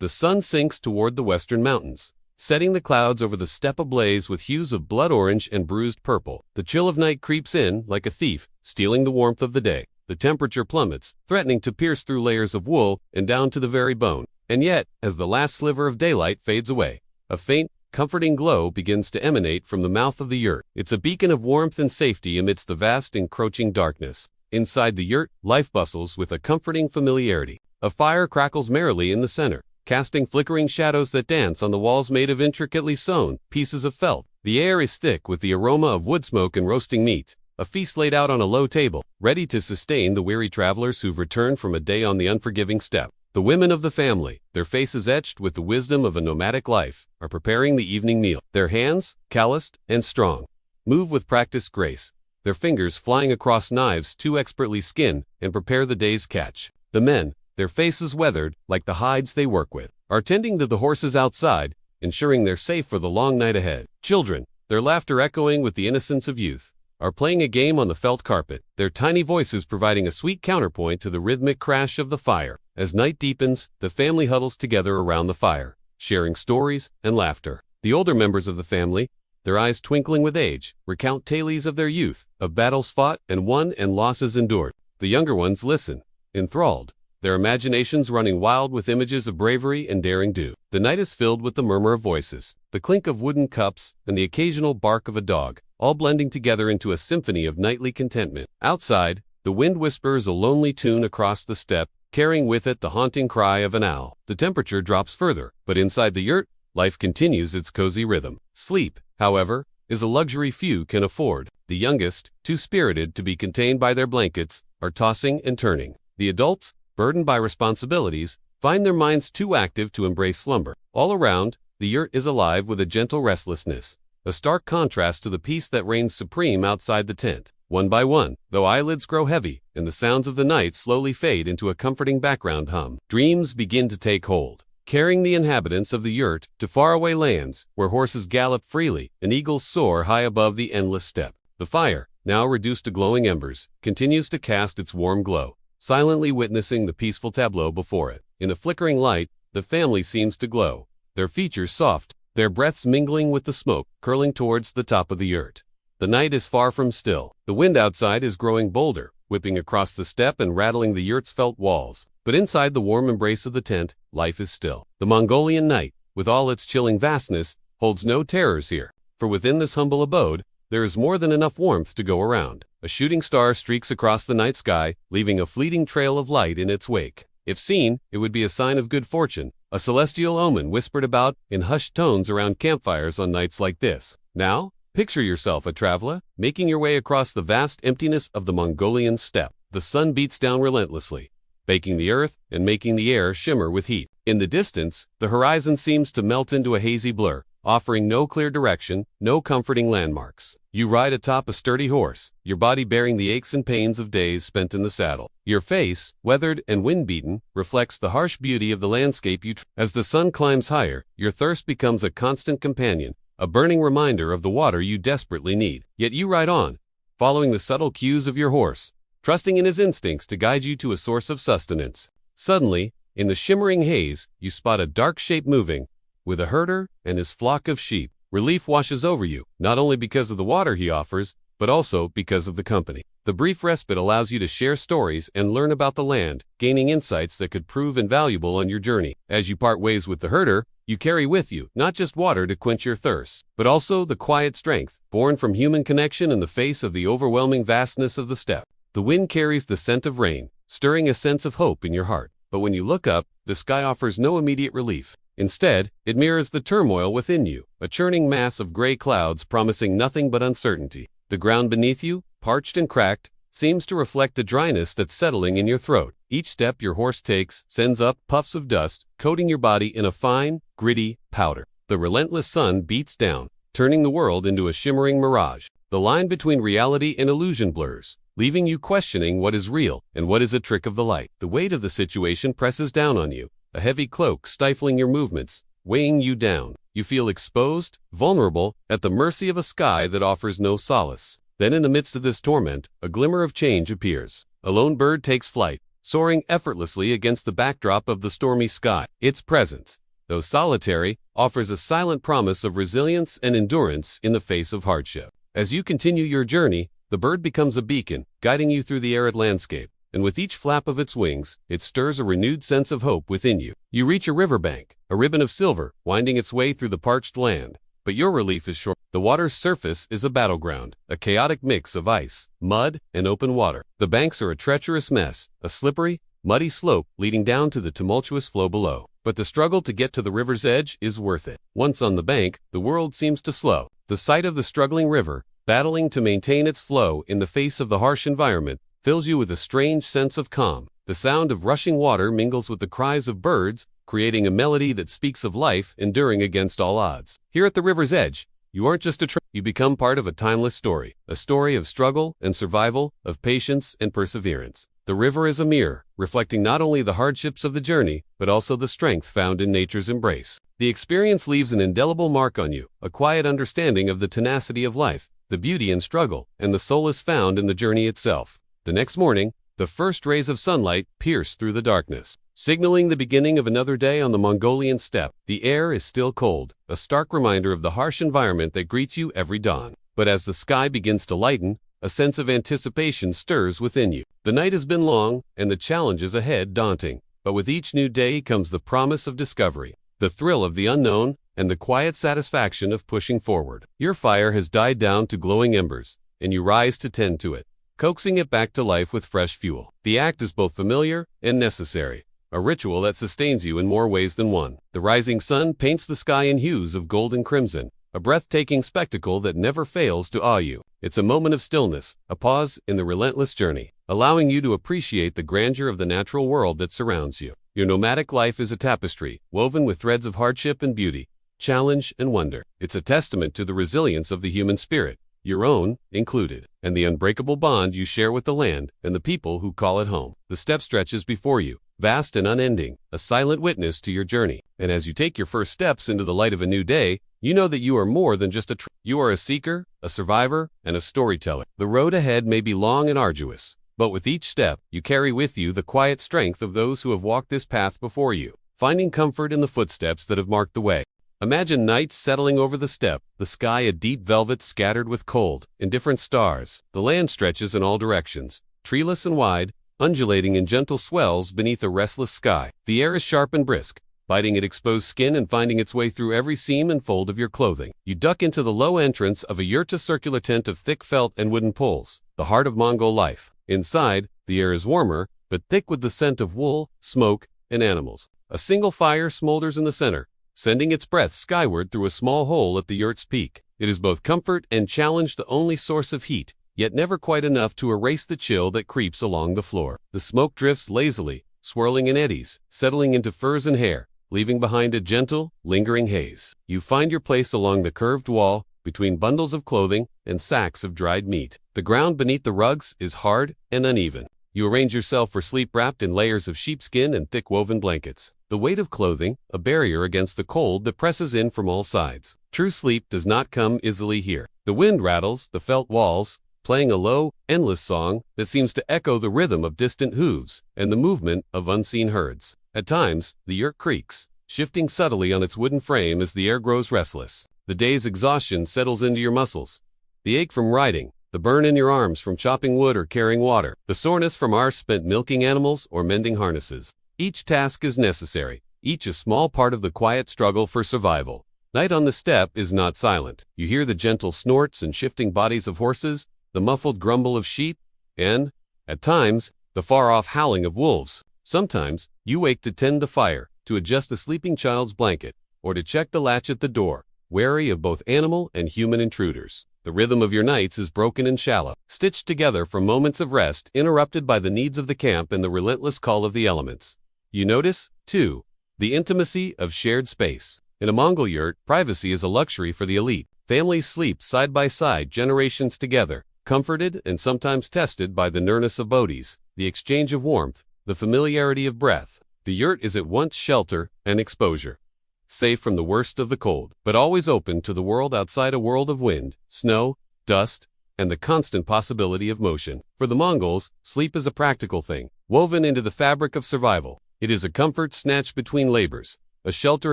The sun sinks toward the western mountains, setting the clouds over the steppe ablaze with hues of blood orange and bruised purple. The chill of night creeps in like a thief, stealing the warmth of the day. The temperature plummets, threatening to pierce through layers of wool and down to the very bone. And yet, as the last sliver of daylight fades away, a faint, comforting glow begins to emanate from the mouth of the yurt. It's a beacon of warmth and safety amidst the vast encroaching darkness. Inside the yurt, life bustles with a comforting familiarity. A fire crackles merrily in the center, casting flickering shadows that dance on the walls made of intricately sewn pieces of felt. The air is thick with the aroma of wood smoke and roasting meat, a feast laid out on a low table, ready to sustain the weary travelers who've returned from a day on the unforgiving steppe. The women of the family, their faces etched with the wisdom of a nomadic life, are preparing the evening meal. Their hands, calloused and strong, move with practiced grace, their fingers flying across knives too expertly skinned and prepare the day's catch. The men, their faces weathered like the hides they work with, are tending to the horses outside, ensuring they're safe for the long night ahead. Children, their laughter echoing with the innocence of youth, are playing a game on the felt carpet, their tiny voices providing a sweet counterpoint to the rhythmic crash of the fire. As night deepens, the family huddles together around the fire, sharing stories and laughter. The older members of the family, their eyes twinkling with age, recount tales of their youth, of battles fought and won and losses endured. The younger ones listen, enthralled, their imaginations running wild with images of bravery and daring do. The night is filled with the murmur of voices, the clink of wooden cups, and the occasional bark of a dog, all blending together into a symphony of nightly contentment. Outside, the wind whispers a lonely tune across the steppe, carrying with it the haunting cry of an owl. The temperature drops further, but inside the yurt, life continues its cozy rhythm. Sleep, however, is a luxury few can afford. The youngest, too spirited to be contained by their blankets, are tossing and turning. The adults, burdened by responsibilities, find their minds too active to embrace slumber. All around, the yurt is alive with a gentle restlessness, a stark contrast to the peace that reigns supreme outside the tent. One by one, though eyelids grow heavy, and the sounds of the night slowly fade into a comforting background hum, dreams begin to take hold, carrying the inhabitants of the yurt to faraway lands where horses gallop freely and eagles soar high above the endless steppe. The fire, now reduced to glowing embers, continues to cast its warm glow, silently witnessing the peaceful tableau before it. In the flickering light, the family seems to glow, their features soft, their breaths mingling with the smoke curling towards the top of the yurt. The night is far from still. The wind outside is growing bolder, whipping across the steppe and rattling the yurt's felt walls. But inside the warm embrace of the tent, life is still. The Mongolian night, with all its chilling vastness, holds no terrors here. For within this humble abode, there is more than enough warmth to go around. A shooting star streaks across the night sky, leaving a fleeting trail of light in its wake. If seen, it would be a sign of good fortune, a celestial omen whispered about in hushed tones around campfires on nights like this. Now, picture yourself a traveler, making your way across the vast emptiness of the Mongolian steppe. The sun beats down relentlessly, baking the earth and making the air shimmer with heat. In the distance, the horizon seems to melt into a hazy blur, offering no clear direction, no comforting landmarks. You ride atop a sturdy horse, your body bearing the aches and pains of days spent in the saddle. Your face, weathered and wind-beaten, reflects the harsh beauty of the landscape As the sun climbs higher, your thirst becomes a constant companion, a burning reminder of the water you desperately need. Yet you ride on, following the subtle cues of your horse, trusting in his instincts to guide you to a source of sustenance. Suddenly, in the shimmering haze, you spot a dark shape moving, with a herder and his flock of sheep. Relief washes over you, not only because of the water he offers, but also because of the company. The brief respite allows you to share stories and learn about the land, gaining insights that could prove invaluable on your journey. As you part ways with the herder, you carry with you not just water to quench your thirst, but also the quiet strength born from human connection in the face of the overwhelming vastness of the steppe. The wind carries the scent of rain, stirring a sense of hope in your heart. But when you look up, the sky offers no immediate relief. Instead, it mirrors the turmoil within you, a churning mass of gray clouds promising nothing but uncertainty. The ground beneath you, parched and cracked, seems to reflect the dryness that's settling in your throat. Each step your horse takes sends up puffs of dust, coating your body in a fine, gritty powder. The relentless sun beats down, turning the world into a shimmering mirage. The line between reality and illusion blurs, leaving you questioning what is real and what is a trick of the light. The weight of the situation presses down on you, a heavy cloak stifling your movements, weighing you down. You feel exposed, vulnerable, at the mercy of a sky that offers no solace. Then in the midst of this torment, a glimmer of change appears. A lone bird takes flight, soaring effortlessly against the backdrop of the stormy sky. Its presence, though solitary, offers a silent promise of resilience and endurance in the face of hardship. As you continue your journey, the bird becomes a beacon, guiding you through the arid landscape, and with each flap of its wings, it stirs a renewed sense of hope within you. You reach a riverbank, a ribbon of silver, winding its way through the parched land. But your relief is short. The water's surface is a battleground, a chaotic mix of ice, mud, and open water. The banks are a treacherous mess, a slippery, muddy slope leading down to the tumultuous flow below. But the struggle to get to the river's edge is worth it. Once on the bank, the world seems to slow. The sight of the struggling river, battling to maintain its flow in the face of the harsh environment, fills you with a strange sense of calm. The sound of rushing water mingles with the cries of birds, creating a melody that speaks of life enduring against all odds. Here at the river's edge, you aren't just you become part of a timeless story, a story of struggle and survival, of patience and perseverance. The river is a mirror, reflecting not only the hardships of the journey, but also the strength found in nature's embrace. The experience leaves an indelible mark on you, a quiet understanding of the tenacity of life, the beauty in struggle, and the solace found in the journey itself. The next morning, the first rays of sunlight pierce through the darkness, signaling the beginning of another day on the Mongolian steppe. The air is still cold, a stark reminder of the harsh environment that greets you every dawn. But as the sky begins to lighten, a sense of anticipation stirs within you. The night has been long, and the challenges ahead daunting. But with each new day comes the promise of discovery, the thrill of the unknown, and the quiet satisfaction of pushing forward. Your fire has died down to glowing embers, and you rise to tend to it, coaxing it back to life with fresh fuel. The act is both familiar and necessary, a ritual that sustains you in more ways than one. The rising sun paints the sky in hues of gold and crimson, a breathtaking spectacle that never fails to awe you. It's a moment of stillness, a pause in the relentless journey, allowing you to appreciate the grandeur of the natural world that surrounds you. Your nomadic life is a tapestry, woven with threads of hardship and beauty, challenge and wonder. It's a testament to the resilience of the human spirit, your own included, and the unbreakable bond you share with the land and the people who call it home. The steppe stretches before you, vast and unending, a silent witness to your journey. And as you take your first steps into the light of a new day, you know that you are more than just you are a seeker, a survivor, and a storyteller. The road ahead may be long and arduous, but with each step, you carry with you the quiet strength of those who have walked this path before you, finding comfort in the footsteps that have marked the way. Imagine nights settling over the steppe, the sky a deep velvet scattered with cold, indifferent stars. The land stretches in all directions, treeless and wide, undulating in gentle swells beneath a restless sky. The air is sharp and brisk, biting at exposed skin and finding its way through every seam and fold of your clothing. You duck into the low entrance of a yurt, a circular tent of thick felt and wooden poles, the heart of Mongol life. Inside, the air is warmer, but thick with the scent of wool, smoke, and animals. A single fire smolders in the center, sending its breath skyward through a small hole at the yurt's peak. It is both comfort and challenge, the only source of heat, yet never quite enough to erase the chill that creeps along the floor. The smoke drifts lazily, swirling in eddies, settling into furs and hair, leaving behind a gentle, lingering haze. You find your place along the curved wall, between bundles of clothing and sacks of dried meat. The ground beneath the rugs is hard and uneven. You arrange yourself for sleep wrapped in layers of sheepskin and thick woven blankets. The weight of clothing, a barrier against the cold that presses in from all sides. True sleep does not come easily here. The wind rattles the felt walls, playing a low, endless song that seems to echo the rhythm of distant hooves and the movement of unseen herds. At times, the yurt creaks, shifting subtly on its wooden frame as the air grows restless. The day's exhaustion settles into your muscles. The ache from riding, the burn in your arms from chopping wood or carrying water, the soreness from hours spent milking animals or mending harnesses. Each task is necessary, each a small part of the quiet struggle for survival. Night on the steppe is not silent. You hear the gentle snorts and shifting bodies of horses, the muffled grumble of sheep, and, at times, the far-off howling of wolves. Sometimes, you wake to tend the fire, to adjust a sleeping child's blanket, or to check the latch at the door, wary of both animal and human intruders. The rhythm of your nights is broken and shallow, stitched together from moments of rest interrupted by the needs of the camp and the relentless call of the elements. You notice, too, the intimacy of shared space. In a Mongol yurt, privacy is a luxury for the elite. Families sleep side by side, generations together, comforted and sometimes tested by the nearness of bodies, the exchange of warmth, the familiarity of breath. The yurt is at once shelter and exposure, safe from the worst of the cold, but always open to the world outside, a world of wind, snow, dust, and the constant possibility of motion. For the Mongols, sleep is a practical thing, woven into the fabric of survival. It is a comfort snatched between labors, a shelter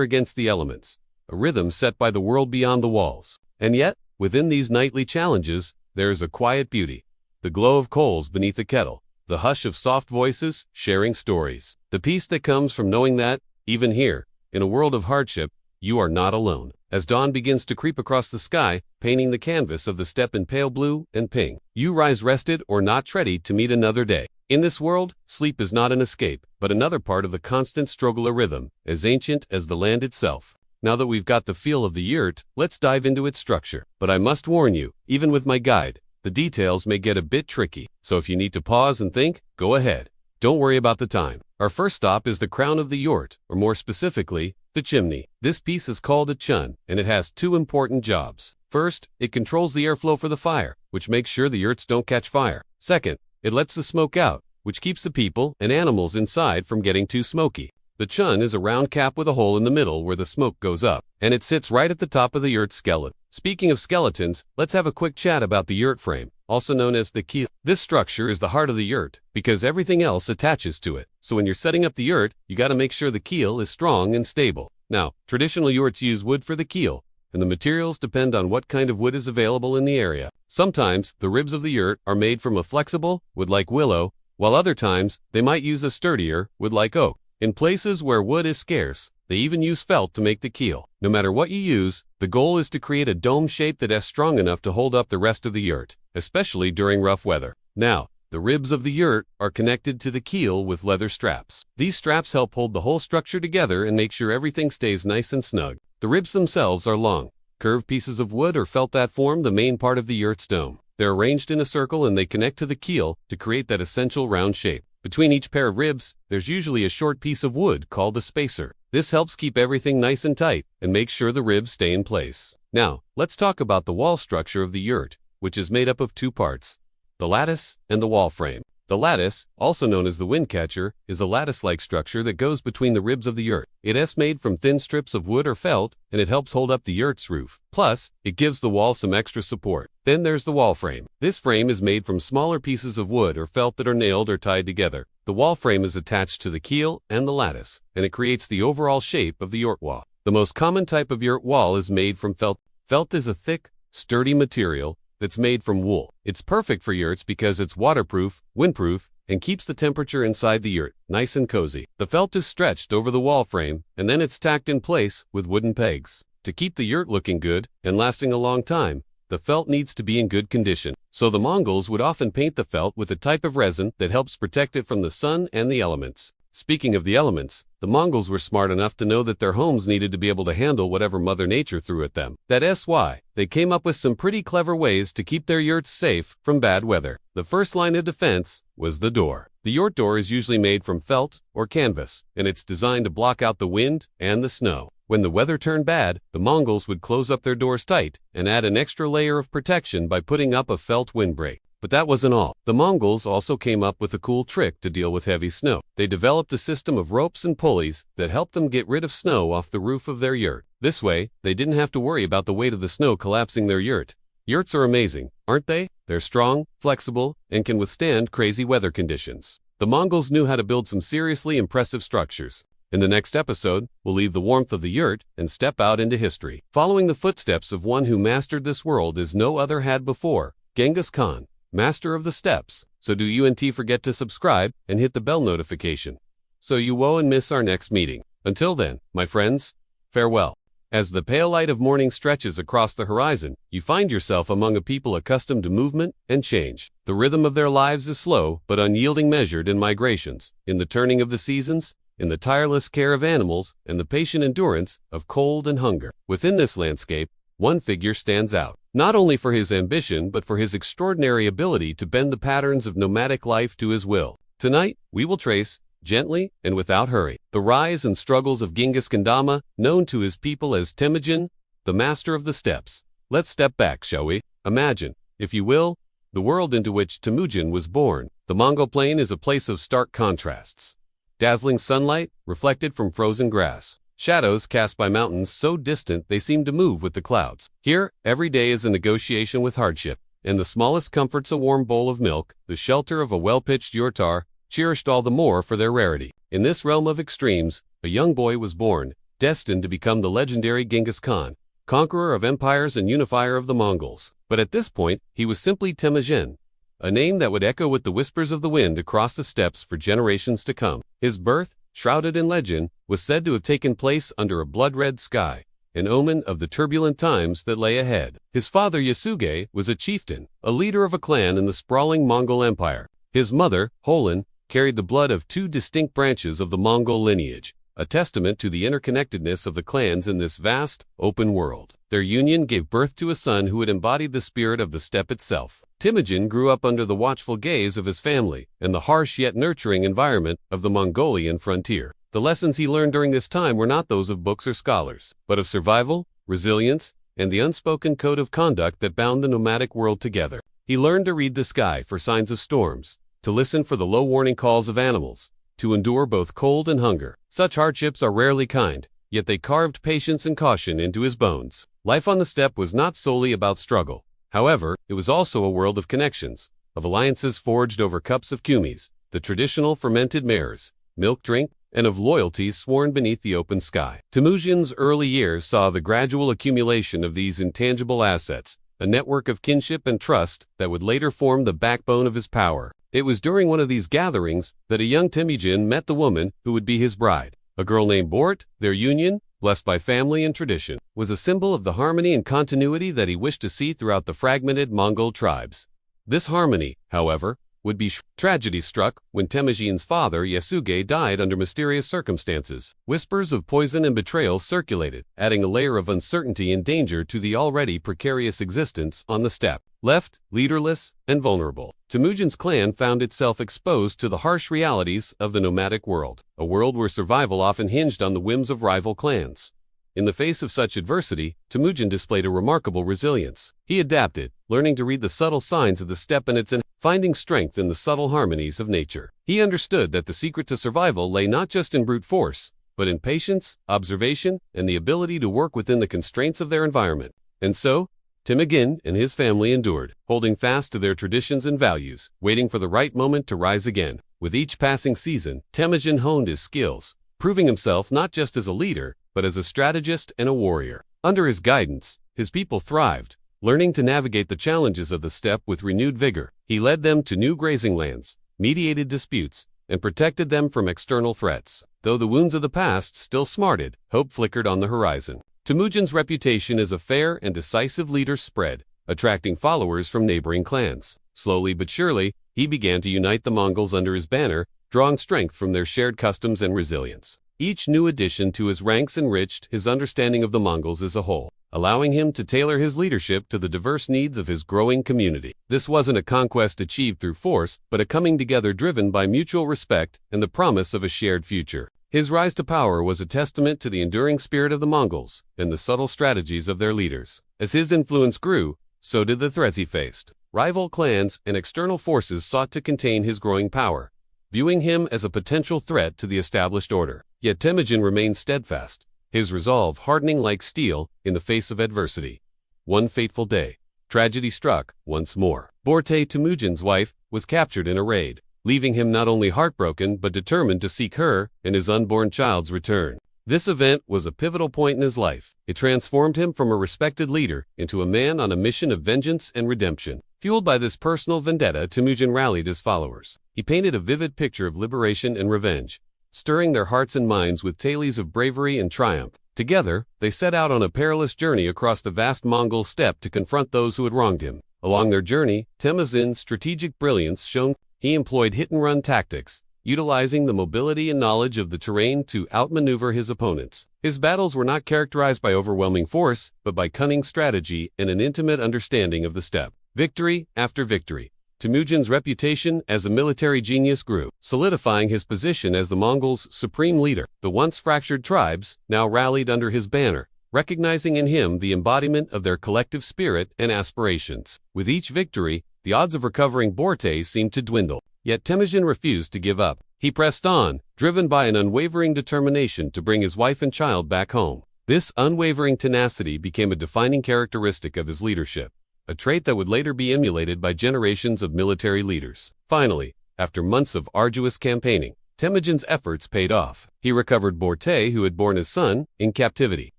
against the elements, a rhythm set by the world beyond the walls. And yet, within these nightly challenges, there is a quiet beauty. The glow of coals beneath a kettle, the hush of soft voices sharing stories, the peace that comes from knowing that, even here, in a world of hardship, you are not alone. As dawn begins to creep across the sky, painting the canvas of the steppe in pale blue and pink, you rise rested or not ready to meet another day. In this world, sleep is not an escape, but another part of the constant struggle, a rhythm, as ancient as the land itself. Now that we've got the feel of the yurt, let's dive into its structure. But I must warn you, even with my guide, the details may get a bit tricky. So if you need to pause and think, go ahead. Don't worry about the time. Our first stop is the crown of the yurt, or more specifically, the chimney. This piece is called a chun, and it has two important jobs. First, it controls the airflow for the fire, which makes sure the yurts don't catch fire. Second, it lets the smoke out, which keeps the people and animals inside from getting too smoky. The chun is a round cap with a hole in the middle where the smoke goes up, and it sits right at the top of the yurt skeleton. Speaking of skeletons, let's have a quick chat about the yurt frame, also known as the keel. This structure is the heart of the yurt because everything else attaches to it. So when you're setting up the yurt, you got to make sure the keel is strong and stable. Now, traditional yurts use wood for the keel, and the materials depend on what kind of wood is available in the area. Sometimes, the ribs of the yurt are made from a flexible wood like willow, while other times, they might use a sturdier wood like oak. In places where wood is scarce, they even use felt to make the keel. No matter what you use, the goal is to create a dome shape that is strong enough to hold up the rest of the yurt, especially during rough weather. Now, the ribs of the yurt are connected to the keel with leather straps. These straps help hold the whole structure together and make sure everything stays nice and snug. The ribs themselves are long, curved pieces of wood or felt that form the main part of the yurt's dome. They're arranged in a circle and they connect to the keel to create that essential round shape. Between each pair of ribs, there's usually a short piece of wood called a spacer. This helps keep everything nice and tight and make sure the ribs stay in place. Now, let's talk about the wall structure of the yurt, which is made up of two parts, the lattice and the wall frame. The lattice, also known as the wind catcher, is a lattice-like structure that goes between the ribs of the yurt. It is made from thin strips of wood or felt, and it helps hold up the yurt's roof. Plus, it gives the wall some extra support. Then there's the wall frame. This frame is made from smaller pieces of wood or felt that are nailed or tied together. The wall frame is attached to the keel and the lattice, and it creates the overall shape of the yurt wall. The most common type of yurt wall is made from felt. Felt is a thick, sturdy material that's made from wool. It's perfect for yurts because it's waterproof, windproof, and keeps the temperature inside the yurt nice and cozy. The felt is stretched over the wall frame, and then it's tacked in place with wooden pegs. To keep the yurt looking good and lasting a long time, the felt needs to be in good condition. So the Mongols would often paint the felt with a type of resin that helps protect it from the sun and the elements. Speaking of the elements, the Mongols were smart enough to know that their homes needed to be able to handle whatever Mother Nature threw at them. That's why they came up with some pretty clever ways to keep their yurts safe from bad weather. The first line of defense was the door. The yurt door is usually made from felt or canvas, and it's designed to block out the wind and the snow. When the weather turned bad, the Mongols would close up their doors tight and add an extra layer of protection by putting up a felt windbreak. But that wasn't all. The Mongols also came up with a cool trick to deal with heavy snow. They developed a system of ropes and pulleys that helped them get rid of snow off the roof of their yurt. This way, they didn't have to worry about the weight of the snow collapsing their yurt. Yurts are amazing, aren't they? They're strong, flexible, and can withstand crazy weather conditions. The Mongols knew how to build some seriously impressive structures. In the next episode, we'll leave the warmth of the yurt and step out into history, following the footsteps of one who mastered this world as no other had before, Genghis Khan, master of the steppes. So do you forget to subscribe and hit the bell notification, so you won't miss our next meeting. Until then, my friends, farewell. As the pale light of morning stretches across the horizon, you find yourself among a people accustomed to movement and change. The rhythm of their lives is slow but unyielding, measured in migrations, in the turning of the seasons, in the tireless care of animals, and the patient endurance of cold and hunger. Within this landscape, one figure stands out, not only for his ambition but for his extraordinary ability to bend the patterns of nomadic life to his will. Tonight, we will trace, gently and without hurry, the rise and struggles of Genghis Khan, known to his people as Temujin, the master of the steppes. Let's step back, shall we? Imagine, if you will, the world into which Temujin was born. The Mongol plain is a place of stark contrasts. Dazzling sunlight reflected from frozen grass. Shadows cast by mountains so distant they seem to move with the clouds. Here, every day is a negotiation with hardship. and the smallest comforts a warm bowl of milk, the shelter of a well-pitched yurt are cherished all the more for their rarity. In this realm of extremes, a young boy was born, destined to become the legendary Genghis Khan, conqueror of empires and unifier of the Mongols. But at this point, he was simply Temujin, a name that would echo with the whispers of the wind across the steppes for generations to come. His birth, shrouded in legend, was said to have taken place under a blood-red sky, an omen of the turbulent times that lay ahead. His father Yasuge was a chieftain, a leader of a clan in the sprawling Mongol Empire. His mother, Holin, carried the blood of two distinct branches of the Mongol lineage, a testament to the interconnectedness of the clans in this vast, open world. Their union gave birth to a son who had embodied the spirit of the steppe itself. Temujin grew up under the watchful gaze of his family and the harsh yet nurturing environment of the Mongolian frontier. The lessons he learned during this time were not those of books or scholars, but of survival, resilience, and the unspoken code of conduct that bound the nomadic world together. He learned to read the sky for signs of storms, to listen for the low warning calls of animals, to endure both cold and hunger. Such hardships are rarely kind, yet they carved patience and caution into his bones. Life on the steppe was not solely about struggle. However, it was also a world of connections, of alliances forged over cups of kumis, the traditional fermented mares, milk drink, and of loyalties sworn beneath the open sky. Temujin's early years saw the gradual accumulation of these intangible assets, a network of kinship and trust that would later form the backbone of his power. It was during one of these gatherings that a young Temujin met the woman who would be his bride. A girl named Yurt. Their union, blessed by family and tradition, was a symbol of the harmony and continuity that he wished to see throughout the fragmented Mongol tribes. This harmony, however, would be tragedy struck when Temujin's father Yasuge died under mysterious circumstances. Whispers of poison and betrayal circulated, adding a layer of uncertainty and danger to the already precarious existence on the steppe. Left, leaderless, and vulnerable, Temujin's clan found itself exposed to the harsh realities of the nomadic world, a world where survival often hinged on the whims of rival clans. In the face of such adversity, Temujin displayed a remarkable resilience. He adapted, learning to read the subtle signs of the steppe and finding strength in the subtle harmonies of nature. He understood that the secret to survival lay not just in brute force, but in patience, observation, and the ability to work within the constraints of their environment. And so, Temujin and his family endured, holding fast to their traditions and values, waiting for the right moment to rise again. With each passing season, Temujin honed his skills, proving himself not just as a leader, but as a strategist and a warrior. Under his guidance, his people thrived, learning to navigate the challenges of the steppe with renewed vigor. He led them to new grazing lands, mediated disputes, and protected them from external threats. Though the wounds of the past still smarted, hope flickered on the horizon. Temujin's reputation as a fair and decisive leader spread, attracting followers from neighboring clans. Slowly but surely, he began to unite the Mongols under his banner, drawing strength from their shared customs and resilience. Each new addition to his ranks enriched his understanding of the Mongols as a whole, allowing him to tailor his leadership to the diverse needs of his growing community. This wasn't a conquest achieved through force, but a coming together driven by mutual respect and the promise of a shared future. His rise to power was a testament to the enduring spirit of the Mongols and the subtle strategies of their leaders. As his influence grew, so did the threats he faced. Rival clans and external forces sought to contain his growing power, viewing him as a potential threat to the established order. Yet Temujin remained steadfast, his resolve hardening like steel in the face of adversity. One fateful day, tragedy struck once more. Borte, Temujin's wife, was captured in a raid, leaving him not only heartbroken but determined to seek her and his unborn child's return. This event was a pivotal point in his life. It transformed him from a respected leader into a man on a mission of vengeance and redemption. Fueled by this personal vendetta, Temujin rallied his followers. He painted a vivid picture of liberation and revenge, stirring their hearts and minds with tales of bravery and triumph. Together, they set out on a perilous journey across the vast Mongol steppe to confront those who had wronged him. Along their journey, Temujin's strategic brilliance shone. He employed hit-and-run tactics, utilizing the mobility and knowledge of the terrain to outmaneuver his opponents. His battles were not characterized by overwhelming force, but by cunning strategy and an intimate understanding of the steppe. Victory after victory, Temujin's reputation as a military genius grew, solidifying his position as the Mongols' supreme leader. The once fractured tribes now rallied under his banner, recognizing in him the embodiment of their collective spirit and aspirations. With each victory, the odds of recovering Borte seemed to dwindle. Yet Temujin refused to give up. He pressed on, driven by an unwavering determination to bring his wife and child back home. This unwavering tenacity became a defining characteristic of his leadership. a trait that would later be emulated by generations of military leaders. Finally, after months of arduous campaigning, Temujin's efforts paid off. He recovered Borte, who had borne his son, in captivity.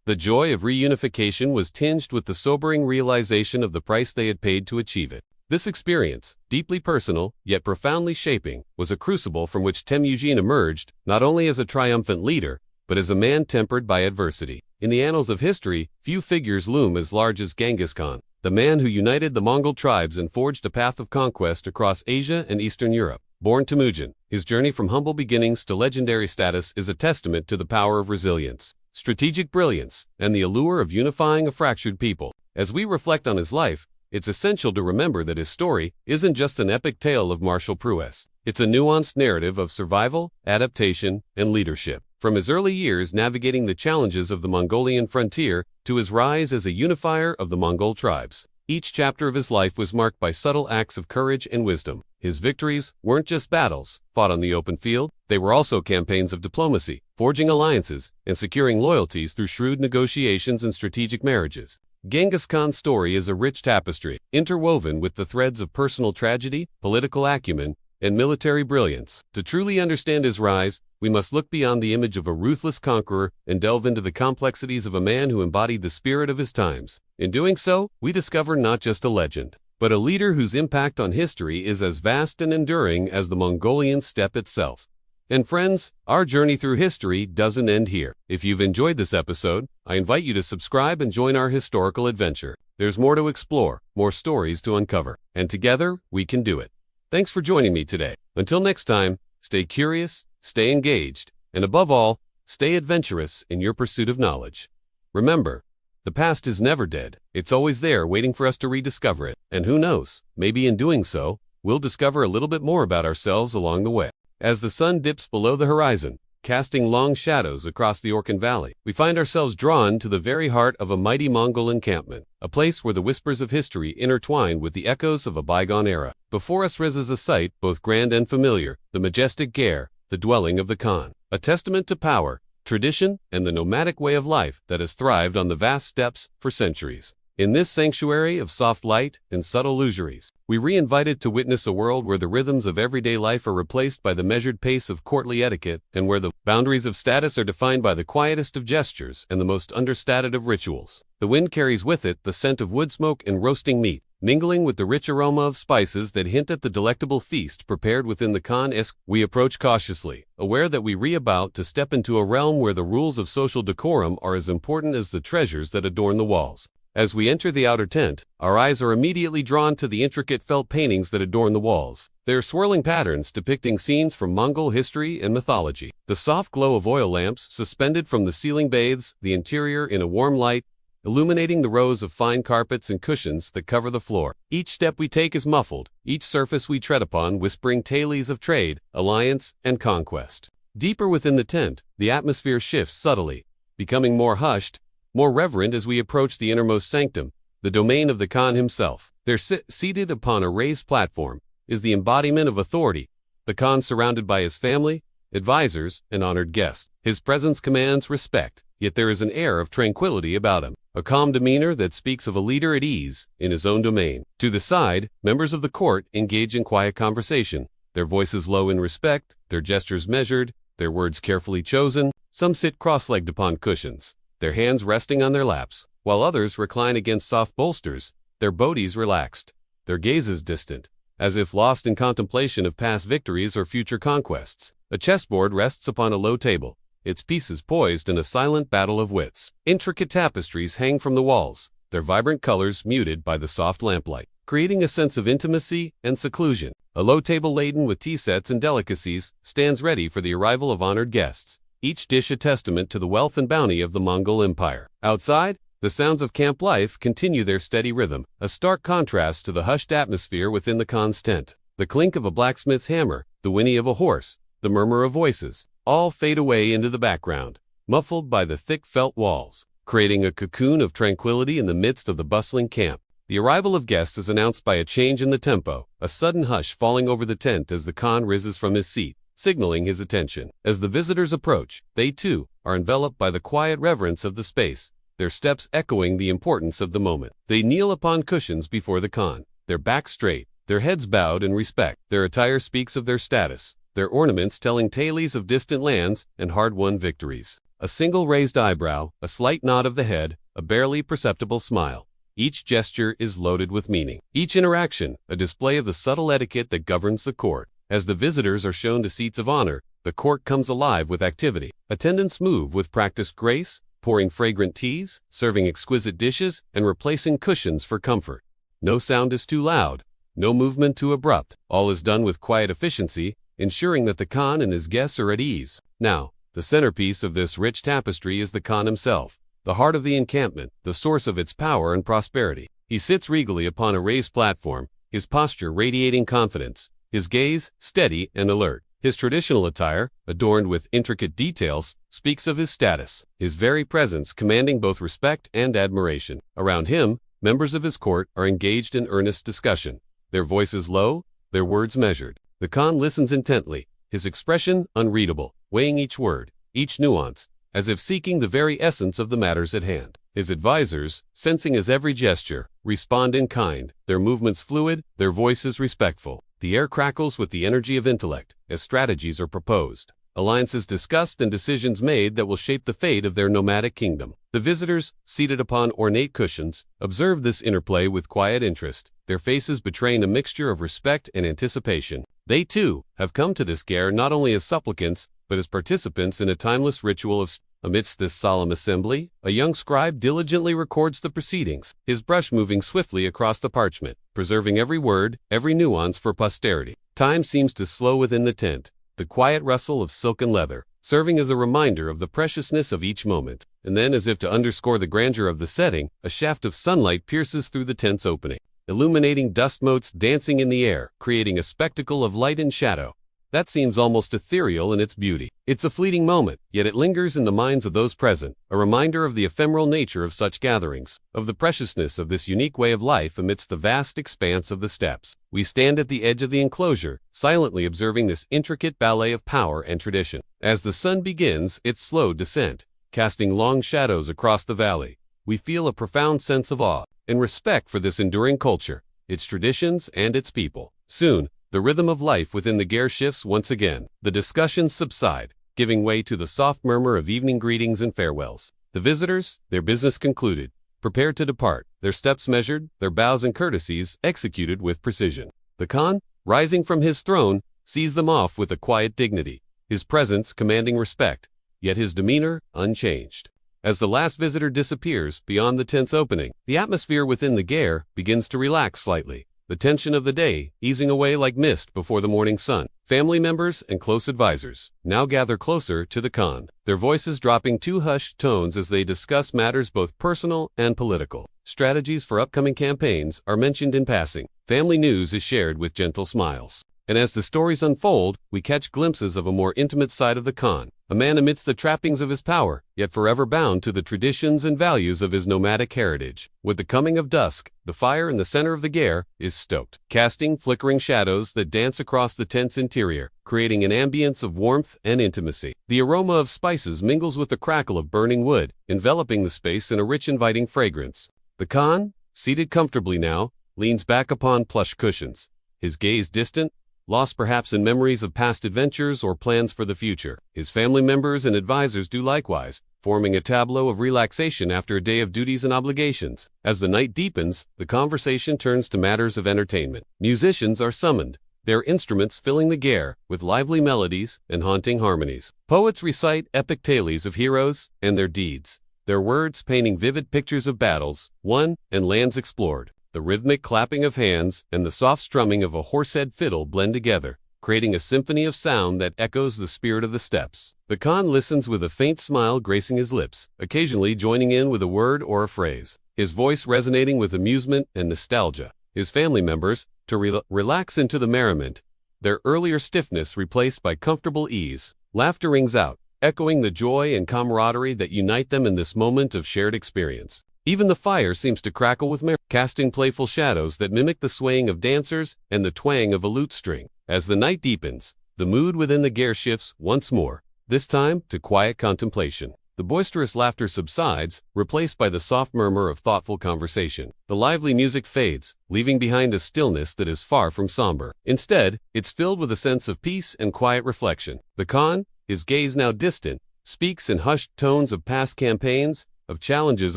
The joy of reunification was tinged with the sobering realization of the price they had paid to achieve it. This experience, deeply personal, yet profoundly shaping, was a crucible from which Temujin emerged, not only as a triumphant leader, but as a man tempered by adversity. In the annals of history, few figures loom as large as Genghis Khan, the man who united the Mongol tribes and forged a path of conquest across Asia and Eastern Europe. Born Temujin, his journey from humble beginnings to legendary status is a testament to the power of resilience, strategic brilliance, and the allure of unifying a fractured people. As we reflect on his life, it's essential to remember that his story isn't just an epic tale of martial prowess. It's a nuanced narrative of survival, adaptation, and leadership. From his early years navigating the challenges of the Mongolian frontier to his rise as a unifier of the Mongol tribes, each chapter of his life was marked by subtle acts of courage and wisdom. His victories weren't just battles fought on the open field, they were also campaigns of diplomacy, forging alliances, and securing loyalties through shrewd negotiations and strategic marriages. Genghis Khan's story is a rich tapestry, interwoven with the threads of personal tragedy, political acumen, and military brilliance. To truly understand his rise, we must look beyond the image of a ruthless conqueror and delve into the complexities of a man who embodied the spirit of his times. In doing so, we discover not just a legend, but a leader whose impact on history is as vast and enduring as the Mongolian steppe itself. And friends, our journey through history doesn't end here. If you've enjoyed this episode, I invite you to subscribe and join our historical adventure. There's more to explore, more stories to uncover, and together, we can do it. Thanks for joining me today. Until next time, stay curious, stay engaged, and above all, stay adventurous in your pursuit of knowledge. Remember, the past is never dead. It's always there waiting for us to rediscover it. And who knows, maybe in doing so, we'll discover a little bit more about ourselves along the way. As the sun dips below the horizon, casting long shadows across the Orkhon Valley, we find ourselves drawn to the very heart of a mighty Mongol encampment, a place where the whispers of history intertwine with the echoes of a bygone era. Before us rises a sight both grand and familiar, the majestic Ger, the dwelling of the Khan, a testament to power, tradition, and the nomadic way of life that has thrived on the vast steppes for centuries. In this sanctuary of soft light and subtle luxuries, we re-invited to witness a world where the rhythms of everyday life are replaced by the measured pace of courtly etiquette and where the boundaries of status are defined by the quietest of gestures and the most understated of rituals. The wind carries with it the scent of wood smoke and roasting meat, mingling with the rich aroma of spices that hint at the delectable feast prepared within the Khan-esque. We approach cautiously, aware that we about to step into a realm where the rules of social decorum are as important as the treasures that adorn the walls. As we enter the outer tent, our eyes are immediately drawn to the intricate felt paintings that adorn the walls. Their swirling patterns depicting scenes from Mongol history and mythology. The soft glow of oil lamps suspended from the ceiling bathes the interior in a warm light, illuminating the rows of fine carpets and cushions that cover the floor. Each step we take is muffled, each surface we tread upon whispering tales of trade, alliance, and conquest. Deeper within the tent, the atmosphere shifts subtly, becoming more hushed, more reverent as we approach the innermost sanctum, the domain of the Khan himself. There seated upon a raised platform is the embodiment of authority, the Khan surrounded by his family, advisors, and honored guests. His presence commands respect, yet there is an air of tranquility about him, a calm demeanor that speaks of a leader at ease in his own domain. To the side, members of the court engage in quiet conversation, their voices low in respect, their gestures measured, their words carefully chosen. Some sit cross-legged upon cushions, their hands resting on their laps, while others recline against soft bolsters, their bodies relaxed, their gazes distant, as if lost in contemplation of past victories or future conquests. A chessboard rests upon a low table, its pieces poised in a silent battle of wits. Intricate tapestries hang from the walls, their vibrant colors muted by the soft lamplight, creating a sense of intimacy and seclusion. A low table laden with tea sets and delicacies stands ready for the arrival of honored guests, each dish a testament to the wealth and bounty of the Mongol Empire. Outside, the sounds of camp life continue their steady rhythm, a stark contrast to the hushed atmosphere within the Khan's tent. The clink of a blacksmith's hammer, the whinny of a horse, the murmur of voices, all fade away into the background, muffled by the thick felt walls, creating a cocoon of tranquility in the midst of the bustling camp. The arrival of guests is announced by a change in the tempo, a sudden hush falling over the tent as the Khan rises from his seat, signaling his attention. As the visitors approach, they too are enveloped by the quiet reverence of the space, their steps echoing the importance of the moment. They kneel upon cushions before the Khan, their backs straight, their heads bowed in respect. Their attire speaks of their status, their ornaments telling tales of distant lands and hard-won victories. A single raised eyebrow, a slight nod of the head, a barely perceptible smile. Each gesture is loaded with meaning. Each interaction, a display of the subtle etiquette that governs the court. As the visitors are shown to seats of honor, the court comes alive with activity. Attendants move with practiced grace, pouring fragrant teas, serving exquisite dishes, and replacing cushions for comfort. No sound is too loud, no movement too abrupt. All is done with quiet efficiency, ensuring that the Khan and his guests are at ease. Now, the centerpiece of this rich tapestry is the Khan himself, the heart of the encampment, the source of its power and prosperity. He sits regally upon a raised platform, his posture radiating confidence, his gaze steady and alert. His traditional attire, adorned with intricate details, speaks of his status, his very presence commanding both respect and admiration. Around him, members of his court are engaged in earnest discussion, their voices low, their words measured. The Khan listens intently, his expression unreadable, weighing each word, each nuance, as if seeking the very essence of the matters at hand. His advisors, sensing his every gesture, respond in kind, their movements fluid, their voices respectful. The air crackles with the energy of intellect, as strategies are proposed, alliances discussed and decisions made that will shape the fate of their nomadic kingdom. The visitors, seated upon ornate cushions, observe this interplay with quiet interest, their faces betraying a mixture of respect and anticipation. They, too, have come to this Ger not only as supplicants, but as participants in a timeless ritual of Amidst this solemn assembly, a young scribe diligently records the proceedings, his brush moving swiftly across the parchment, preserving every word, every nuance for posterity. Time seems to slow within the tent, the quiet rustle of silken leather, serving as a reminder of the preciousness of each moment. And then, as if to underscore the grandeur of the setting, a shaft of sunlight pierces through the tent's opening, illuminating dust motes dancing in the air, creating a spectacle of light and shadow that seems almost ethereal in its beauty. It's a fleeting moment, yet it lingers in the minds of those present, a reminder of the ephemeral nature of such gatherings, of the preciousness of this unique way of life amidst the vast expanse of the steppes. We stand at the edge of the enclosure, silently observing this intricate ballet of power and tradition. As the sun begins its slow descent, casting long shadows across the valley, we feel a profound sense of awe and respect for this enduring culture, its traditions and its people. Soon, the rhythm of life within the Ger shifts once again. The discussions subside, giving way to the soft murmur of evening greetings and farewells. The visitors, their business concluded, prepare to depart, their steps measured, their bows and courtesies executed with precision. The Khan, rising from his throne, sees them off with a quiet dignity, his presence commanding respect, yet his demeanor unchanged. As the last visitor disappears beyond the tent's opening, the atmosphere within the Ger begins to relax slightly, the tension of the day easing away like mist before the morning sun. Family members and close advisors now gather closer to the Khan, their voices dropping to hushed tones as they discuss matters both personal and political. Strategies for upcoming campaigns are mentioned in passing. Family news is shared with gentle smiles. And as the stories unfold, we catch glimpses of a more intimate side of the Khan, a man amidst the trappings of his power, yet forever bound to the traditions and values of his nomadic heritage. With the coming of dusk, the fire in the center of the Ger is stoked, casting flickering shadows that dance across the tent's interior, creating an ambience of warmth and intimacy. The aroma of spices mingles with the crackle of burning wood, enveloping the space in a rich, inviting fragrance. The Khan, seated comfortably now, leans back upon plush cushions, his gaze distant, lost perhaps in memories of past adventures or plans for the future. His family members and advisors do likewise, forming a tableau of relaxation after a day of duties and obligations. As the night deepens, the conversation turns to matters of entertainment. Musicians are summoned, their instruments filling the Ger with lively melodies and haunting harmonies. Poets recite epic tales of heroes and their deeds, their words painting vivid pictures of battles won and lands explored. The rhythmic clapping of hands and the soft strumming of a horsehead fiddle blend together, creating a symphony of sound that echoes the spirit of the steppes. The Khan listens with a faint smile gracing his lips, occasionally joining in with a word or a phrase, his voice resonating with amusement and nostalgia. His family members, to relax into the merriment, their earlier stiffness replaced by comfortable ease. Laughter rings out, echoing the joy and camaraderie that unite them in this moment of shared experience. Even the fire seems to crackle with merriment, casting playful shadows that mimic the swaying of dancers and the twang of a lute string. As the night deepens, the mood within the Ger shifts once more, this time to quiet contemplation. The boisterous laughter subsides, replaced by the soft murmur of thoughtful conversation. The lively music fades, leaving behind a stillness that is far from somber. Instead, it's filled with a sense of peace and quiet reflection. The Khan, his gaze now distant, speaks in hushed tones of past campaigns, of challenges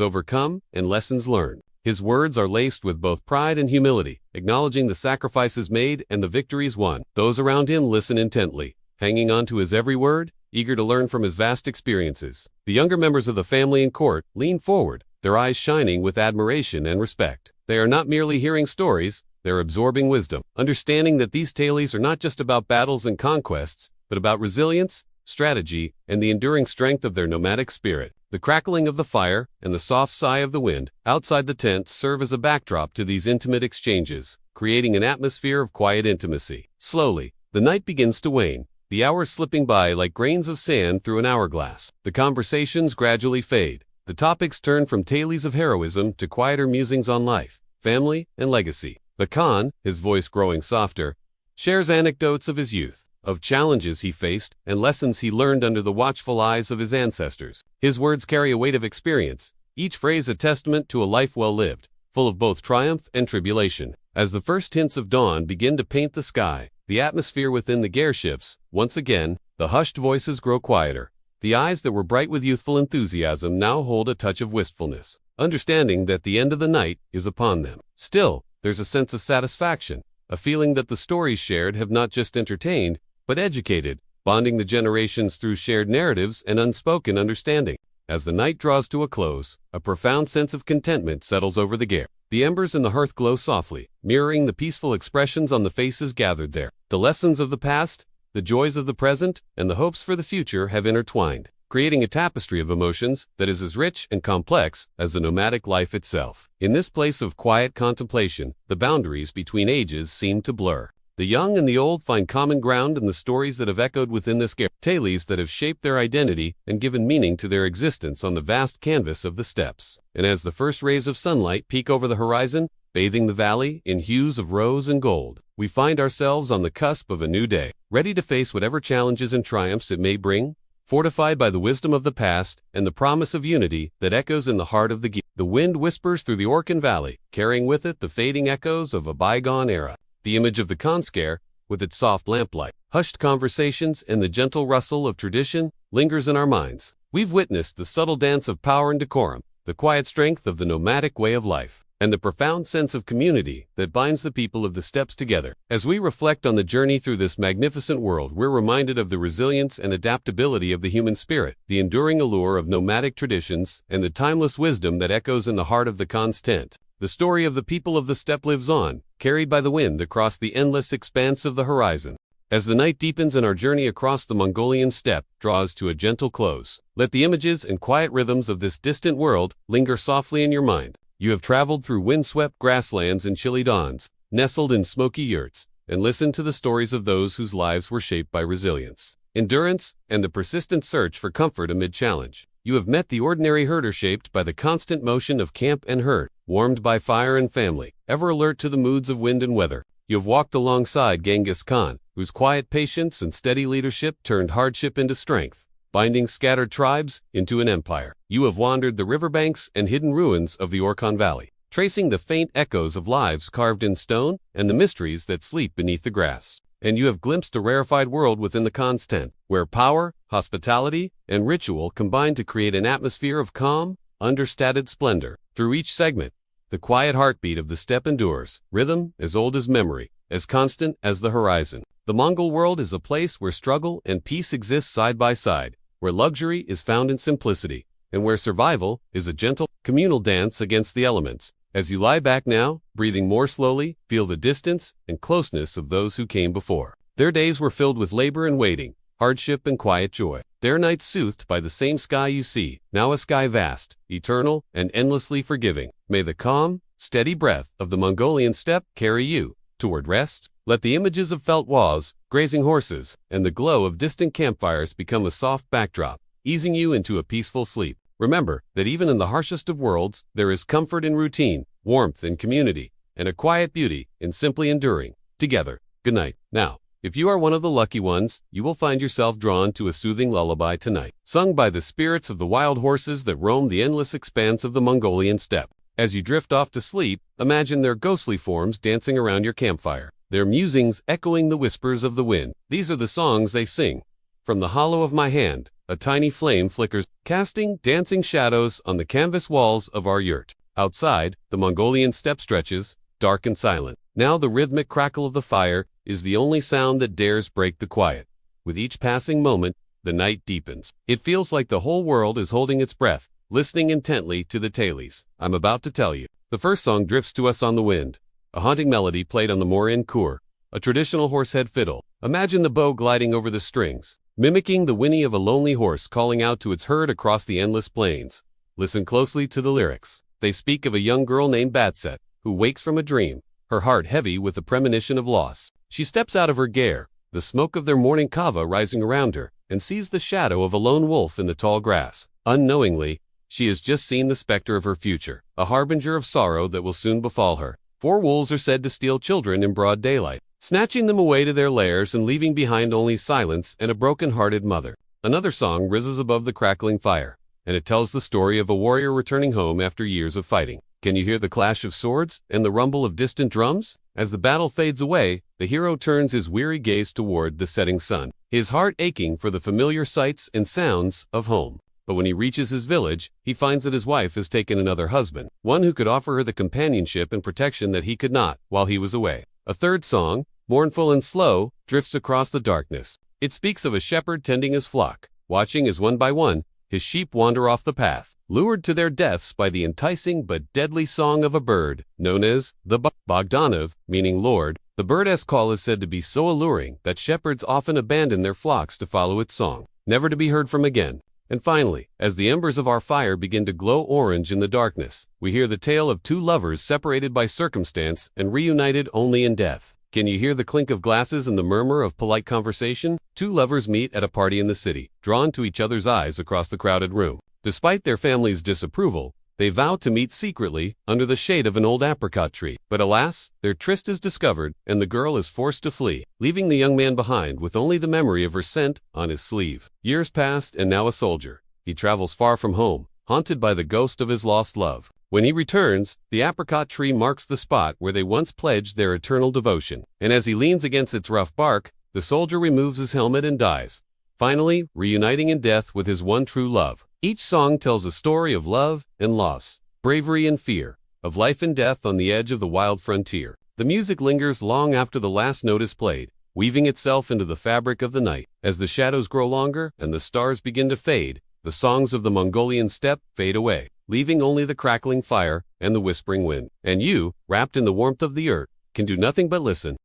overcome and lessons learned. His words are laced with both pride and humility, acknowledging the sacrifices made and the victories won. Those around him listen intently, hanging on to his every word, eager to learn from his vast experiences. The younger members of the family and court lean forward, their eyes shining with admiration and respect. They are not merely hearing stories, they're absorbing wisdom, understanding that these tales are not just about battles and conquests, but about resilience, strategy, and the enduring strength of their nomadic spirit. The crackling of the fire and the soft sigh of the wind outside the tent serve as a backdrop to these intimate exchanges, creating an atmosphere of quiet intimacy. Slowly, the night begins to wane, the hours slipping by like grains of sand through an hourglass. The conversations gradually fade. The topics turn from tales of heroism to quieter musings on life, family, and legacy. The Khan, his voice growing softer, shares anecdotes of his youth, of challenges he faced and lessons he learned under the watchful eyes of his ancestors. His words carry a weight of experience, each phrase a testament to a life well lived, full of both triumph and tribulation. As the first hints of dawn begin to paint the sky, the atmosphere within the ger shifts. Once again, the hushed voices grow quieter. The eyes that were bright with youthful enthusiasm now hold a touch of wistfulness, understanding that the end of the night is upon them. Still, there's a sense of satisfaction, a feeling that the stories shared have not just entertained, but educated, bonding the generations through shared narratives and unspoken understanding. As the night draws to a close, a profound sense of contentment settles over the ger. The embers in the hearth glow softly, mirroring the peaceful expressions on the faces gathered there. The lessons of the past, the joys of the present, and the hopes for the future have intertwined, creating a tapestry of emotions that is as rich and complex as the nomadic life itself. In this place of quiet contemplation, the boundaries between ages seem to blur. The young and the old find common ground in the stories that have echoed within this ger, tales that have shaped their identity and given meaning to their existence on the vast canvas of the steppes. And as the first rays of sunlight peek over the horizon, bathing the valley in hues of rose and gold, we find ourselves on the cusp of a new day, ready to face whatever challenges and triumphs it may bring, fortified by the wisdom of the past and the promise of unity that echoes in the heart of the ger. The wind whispers through the Orkan Valley, carrying with it the fading echoes of a bygone era. The image of the Khanskare, with its soft lamplight, hushed conversations, and the gentle rustle of tradition, lingers in our minds. We've witnessed the subtle dance of power and decorum, the quiet strength of the nomadic way of life, and the profound sense of community that binds the people of the steppes together. As we reflect on the journey through this magnificent world, we're reminded of the resilience and adaptability of the human spirit, the enduring allure of nomadic traditions, and the timeless wisdom that echoes in the heart of the Khan's tent. The story of the people of the steppe lives on, carried by the wind across the endless expanse of the horizon. As the night deepens and our journey across the Mongolian steppe draws to a gentle close, let the images and quiet rhythms of this distant world linger softly in your mind. You have traveled through windswept grasslands and chilly dawns, nestled in smoky yurts, and listened to the stories of those whose lives were shaped by resilience, endurance, and the persistent search for comfort amid challenge. You have met the ordinary herder shaped by the constant motion of camp and herd, warmed by fire and family, ever alert to the moods of wind and weather. You have walked alongside Genghis Khan, whose quiet patience and steady leadership turned hardship into strength, binding scattered tribes into an empire. You have wandered the riverbanks and hidden ruins of the Orkan Valley, tracing the faint echoes of lives carved in stone and the mysteries that sleep beneath the grass. And you have glimpsed a rarefied world within the Khan's tent, where power, hospitality, and ritual combine to create an atmosphere of calm, understated splendor. Through each segment, the quiet heartbeat of the steppe endures, rhythm as old as memory, as constant as the horizon. The Mongol world is a place where struggle and peace exist side by side, where luxury is found in simplicity, and where survival is a gentle, communal dance against the elements. As you lie back now, breathing more slowly, feel the distance and closeness of those who came before. Their days were filled with labor and waiting, hardship and quiet joy. Their nights soothed by the same sky you see, now a sky vast, eternal, and endlessly forgiving. May the calm, steady breath of the Mongolian steppe carry you toward rest. Let the images of felt walls, grazing horses, and the glow of distant campfires become a soft backdrop, easing you into a peaceful sleep. Remember that even in the harshest of worlds, there is comfort in routine, warmth in community, and a quiet beauty in simply enduring. Together, good night. Now, If you are one of the lucky ones, you will find yourself drawn to a soothing lullaby tonight, sung by the spirits of the wild horses that roam the endless expanse of the Mongolian steppe. As you drift off to sleep, imagine their ghostly forms dancing around your campfire, their musings echoing the whispers of the wind. These are the songs they sing. From the hollow of my hand, a tiny flame flickers, casting dancing shadows on the canvas walls of our yurt. Outside, the Mongolian steppe stretches, dark and silent. Now the rhythmic crackle of the fire is the only sound that dares break the quiet. With each passing moment, the night deepens. It feels like the whole world is holding its breath, listening intently to the tales I'm about to tell you. The first song drifts to us on the wind, a haunting melody played on the morin kur, a traditional horsehead fiddle. Imagine the bow gliding over the strings, mimicking the whinny of a lonely horse calling out to its herd across the endless plains. Listen closely to the lyrics. They speak of a young girl named Batset, who wakes from a dream, her heart heavy with the premonition of loss. She steps out of her ger, the smoke of their morning kava rising around her, and sees the shadow of a lone wolf in the tall grass. Unknowingly, she has just seen the specter of her future, a harbinger of sorrow that will soon befall her. 4 wolves are said to steal children in broad daylight, snatching them away to their lairs and leaving behind only silence and a broken-hearted mother. Another song rises above the crackling fire, and it tells the story of a warrior returning home after years of fighting. Can you hear the clash of swords and the rumble of distant drums? As the battle fades away, the hero turns his weary gaze toward the setting sun, his heart aching for the familiar sights and sounds of home. But when he reaches his village, he finds that his wife has taken another husband, one who could offer her the companionship and protection that he could not while he was away. A third song, mournful and slow, drifts across the darkness. It speaks of a shepherd tending his flock, watching as one by one, his sheep wander off the path, lured to their deaths by the enticing but deadly song of a bird, known as the Bogdanov, meaning Lord. The bird's call is said to be so alluring that shepherds often abandon their flocks to follow its song, never to be heard from again. And finally, as the embers of our fire begin to glow orange in the darkness, we hear the tale of 2 lovers separated by circumstance and reunited only in death. Can you hear the clink of glasses and the murmur of polite conversation? 2 lovers meet at a party in the city, drawn to each other's eyes across the crowded room. Despite their family's disapproval, they vow to meet secretly under the shade of an old apricot tree. But alas, their tryst is discovered, and the girl is forced to flee, leaving the young man behind with only the memory of her scent on his sleeve. Years passed, and now a soldier, he travels far from home, haunted by the ghost of his lost love. When he returns, the apricot tree marks the spot where they once pledged their eternal devotion, and as he leans against its rough bark, the soldier removes his helmet and dies, finally reuniting in death with his one true love. Each song tells a story of love and loss, bravery and fear, of life and death on the edge of the wild frontier. The music lingers long after the last note is played, weaving itself into the fabric of the night. As the shadows grow longer and the stars begin to fade, the songs of the Mongolian steppe fade away, leaving only the crackling fire and the whispering wind. And you, wrapped in the warmth of the yurt, can do nothing but listen.